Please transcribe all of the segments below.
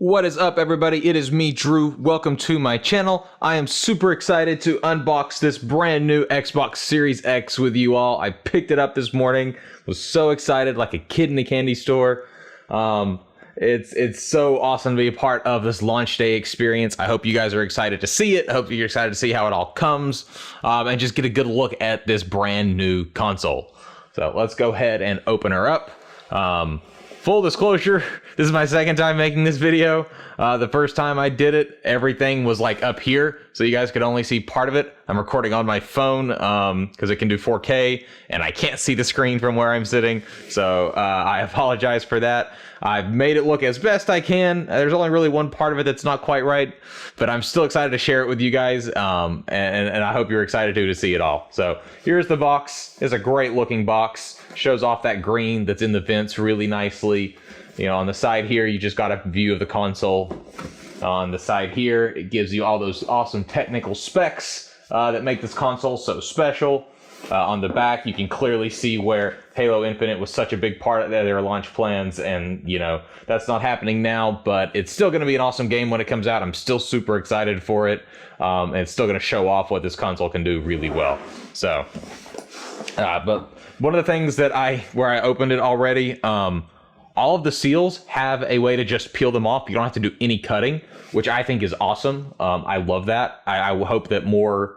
What is up, everybody? It is me, Drew. Welcome to my channel. I am super excited to unbox this brand new Xbox Series X with you all. I picked it up this morning, was so excited, like a kid in a candy store. It's so awesome to be a part of this launch day experience. I hope you guys are excited to see it. I hope you're excited to see how it all comes, and just get a good look at this brand new console. So let's go ahead and open her up. Full disclosure, this is my second time making this video. The first time I did it, everything was like up here, so you guys could only see part of it. I'm recording on my phone because it can do 4K, and I can't see the screen from where I'm sitting, so I apologize for that. I've made it look as best I can. There's only really one part of it that's not quite right, but I'm still excited to share it with you guys, and I hope you're excited to see it all. So here's the box. It's a great looking box. Shows off that green that's in the vents really nicely. You know, on the side here, you just got a view of the console. On the side here, it gives you all those awesome technical specs that make this console so special. On the back, you can clearly see where Halo Infinite was such a big part of their launch plans, and you know, that's not happening now, but it's still going to be an awesome game when it comes out. I'm still super excited for it, and it's still going to show off what this console can do really well. So, but one of the things that where I opened it already, all of the seals have a way to just peel them off. You don't have to do any cutting, which I think is awesome. I love that. I hope that more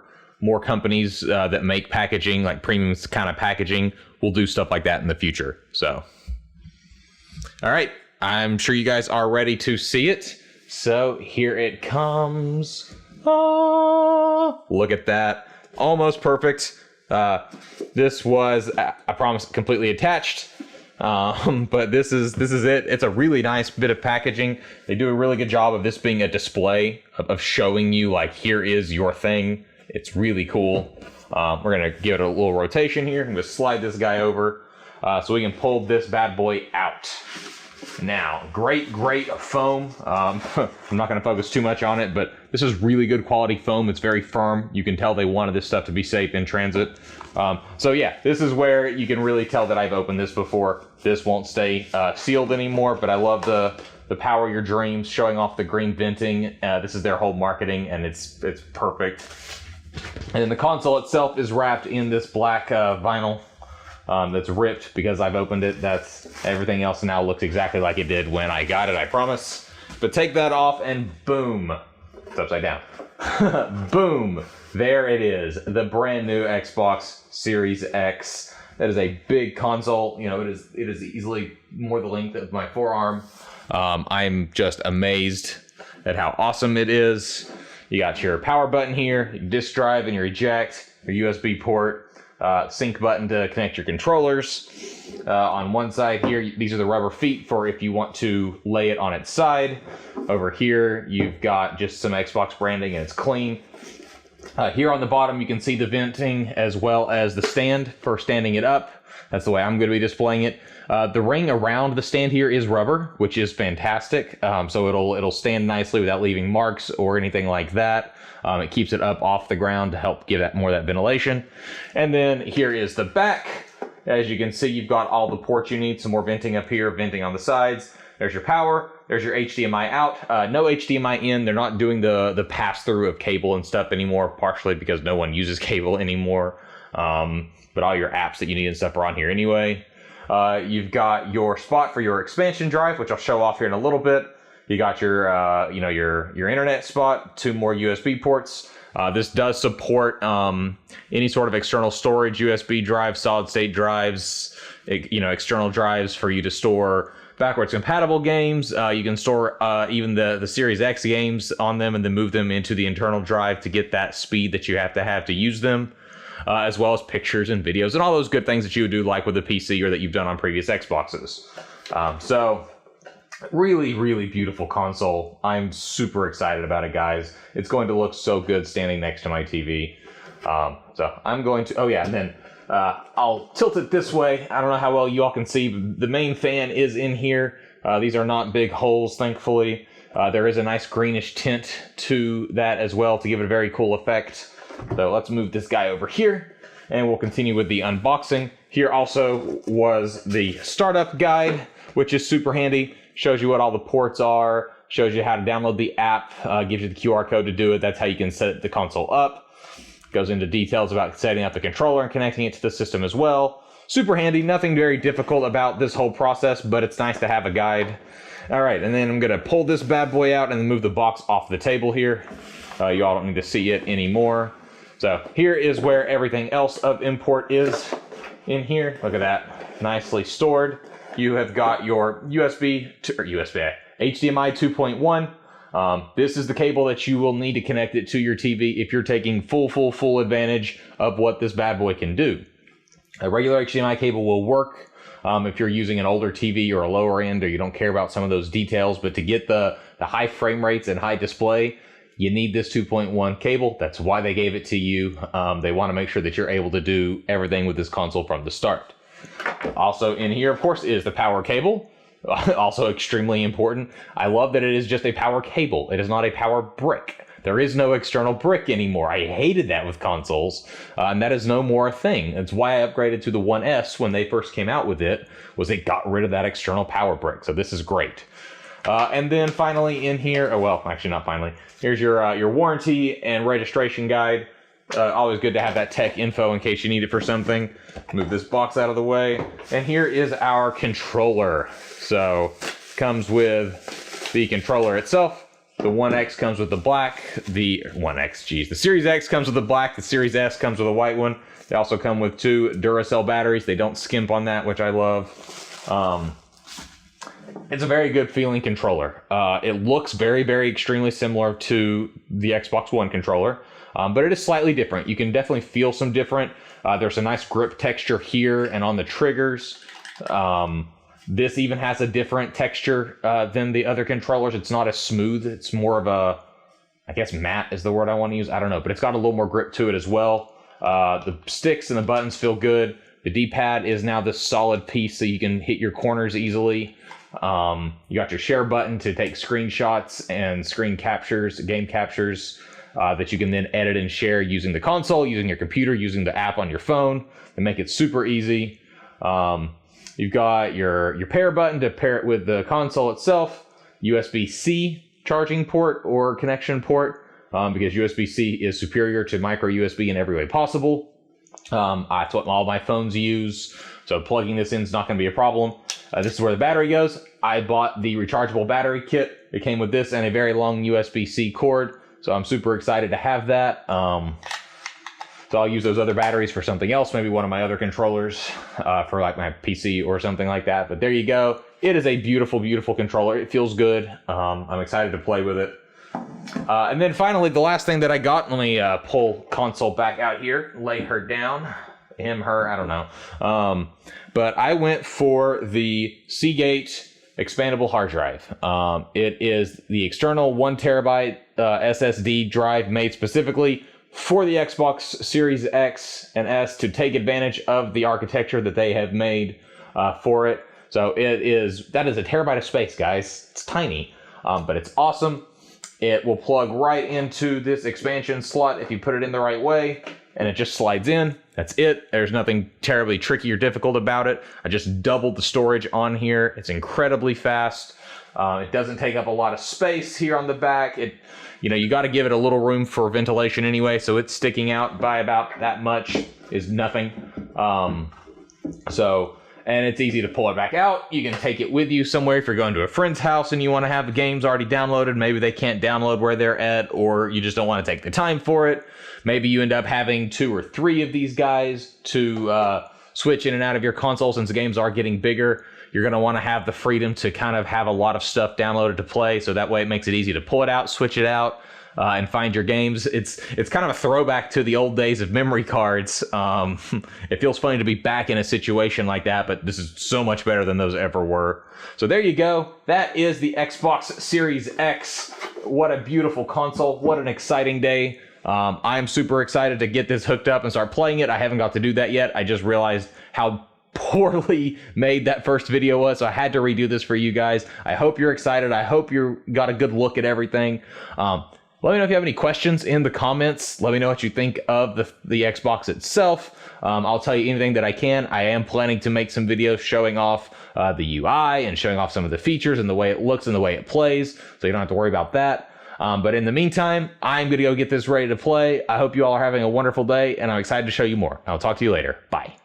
companies that make packaging, like premium kind of packaging, will do stuff like that in the future. So, all right, I'm sure you guys are ready to see it. So here it comes. Oh, look at that, almost perfect. This was, I promise, completely attached. But this is it. It's a really nice bit of packaging. They do a really good job of this being a display of showing you, like, here is your thing. It's really cool. We're gonna give it a little rotation here. I'm gonna slide this guy over so we can pull this bad boy out. Now, great foam. I'm not gonna focus too much on it, but this is really good quality foam. It's very firm. You can tell they wanted this stuff to be safe in transit. So yeah, this is where you can really tell that I've opened this before. This won't stay sealed anymore, but I love the power your dreams, showing off the green venting. This is their whole marketing, and it's perfect. And then the console itself is wrapped in this black vinyl that's ripped because I've opened it. That's everything else now looks exactly like it did when I got it, I promise. But take that off and boom, it's upside down. Boom, there it is, the brand new Xbox Series X. That is a big console. You know, it is easily more the length of my forearm. I'm just amazed at how awesome it is. You got your power button here, your disk drive and your eject, your USB port, sync button to connect your controllers. On one side here, these are the rubber feet for if you want to lay it on its side. Over here, you've got just some Xbox branding and it's clean. Here on the bottom, you can see the venting as well as the stand for standing it up. That's the way I'm going to be displaying it. The ring around the stand here is rubber, which is fantastic. So it'll stand nicely without leaving marks or anything like that. It keeps it up off the ground to help give that more of that ventilation. And then here is the back. As you can see, you've got all the ports you need. Some more venting up here, venting on the sides. There's your power. There's your HDMI out. No HDMI in. They're not doing the pass-through of cable and stuff anymore, partially because no one uses cable anymore. But all your apps that you need and stuff are on here anyway. You've got your spot for your expansion drive, which I'll show off here in a little bit. You got your, your internet spot, 2 more USB ports. This does support any sort of external storage, USB drives, solid state drives, external drives for you to store backwards compatible games. You can store even the Series X games on them and then move them into the internal drive to get that speed that you have to use them. As well as pictures and videos and all those good things that you would do like with a PC or that you've done on previous Xboxes. So really beautiful console. I'm super excited about it, guys. It's going to look so good standing next to my TV. So I'm going to, oh yeah, and then I'll tilt it this way. I don't know how well you all can see, but the main fan is in here. These are not big holes, thankfully. There is a nice greenish tint to that as well to give it a very cool effect. So let's move this guy over here and we'll continue with the unboxing. Here also was the startup guide, which is super handy. Shows you what all the ports are, shows you how to download the app, gives you the QR code to do it. That's how you can set the console up. Goes into details about setting up the controller and connecting it to the system as well. Super handy, nothing very difficult about this whole process, but it's nice to have a guide. All right, and then I'm gonna pull this bad boy out and then move the box off the table here. You all don't need to see it anymore. So here is where everything else of import is in here. Look at that, nicely stored. You have got your HDMI 2.1. This is the cable that you will need to connect it to your TV if you're taking full advantage of what this bad boy can do. A regular HDMI cable will work if you're using an older TV or a lower end, or you don't care about some of those details, but to get the high frame rates and high display, you need this 2.1 cable. That's why they gave it to you. They want to make sure that you're able to do everything with this console from the start. Also in here, of course, is the power cable. Also extremely important. I love that it is just a power cable. It is not a power brick. There is no external brick anymore. I hated that with consoles, and that is no more a thing. That's why I upgraded to the 1S when they first came out with it, was they got rid of that external power brick. So this is great. And then finally in here, oh well, actually not finally, here's your warranty and registration guide. Always good to have that tech info in case you need it for something. Move this box out of the way. And here is our controller. So comes with the controller itself. The 1X comes with the black. The Series X comes with the black. The Series S comes with a white one. They also come with 2 Duracell batteries. They don't skimp on that, which I love. It's a very good feeling controller. It looks very extremely similar to the Xbox One controller, but it is slightly different. You can definitely feel some different. There's a nice grip texture here and on the triggers. This even has a different texture than the other controllers. It's not as smooth. It's more of a, I guess matte is the word I want to use. I don't know, but it's got a little more grip to it as well. The sticks and the buttons feel good. The D-pad is now this solid piece so you can hit your corners easily. You got your share button to take screenshots and screen captures, game captures that you can then edit and share using the console, using your computer, using the app on your phone, and make it super easy. You've got your pair button to pair it with the console itself, USB-C charging port or connection port, because USB-C is superior to micro USB in every way possible. That's what all my phones use, so plugging this in is not going to be a problem. This is where the battery goes. I bought the rechargeable battery kit. It came with this and a very long USB-C cord, so I'm super excited to have that. So I'll use those other batteries for something else, maybe one of my other controllers for like my PC or something like that. But there you go. It is a beautiful controller. It feels good. I'm excited to play with it. And then finally, the last thing that I got, let me pull console back out here, lay her down. Him, her, I don't know. But I went for the Seagate expandable hard drive. It is the external 1 terabyte SSD drive made specifically for the Xbox Series X and S to take advantage of the architecture that they have made for it. So that is a terabyte of space, guys. It's tiny, but it's awesome. It will plug right into this expansion slot if you put it in the right way, and it just slides in. That's it. There's nothing terribly tricky or difficult about it. I just doubled the storage on here. It's incredibly fast. It doesn't take up a lot of space here on the back. You got to give it a little room for ventilation anyway, so it's sticking out by about that much is nothing. And it's easy to pull it back out. You can take it with you somewhere if you're going to a friend's house and you want to have the games already downloaded. Maybe they can't download where they're at, or you just don't want to take the time for it. Maybe you end up having 2 or 3 of these guys to switch in and out of your console since the games are getting bigger. You're going to want to have the freedom to kind of have a lot of stuff downloaded to play, so that way it makes it easy to pull it out, switch it out, and find your games. It's kind of a throwback to the old days of memory cards. It feels funny to be back in a situation like that, but this is so much better than those ever were. So there you go. That is the Xbox Series X. What a beautiful console. What an exciting day. I'm super excited to get this hooked up and start playing it. I haven't got to do that yet. I just realized how poorly made that first video was, so I had to redo this for you guys. I hope you're excited. I hope you got a good look at everything. Let me know if you have any questions in the comments. Let me know what you think of the Xbox itself. I'll tell you anything that I can. I am planning to make some videos showing off the UI and showing off some of the features and the way it looks and the way it plays, so you don't have to worry about that. But in the meantime, I'm going to go get this ready to play. I hope you all are having a wonderful day, and I'm excited to show you more. I'll talk to you later. Bye.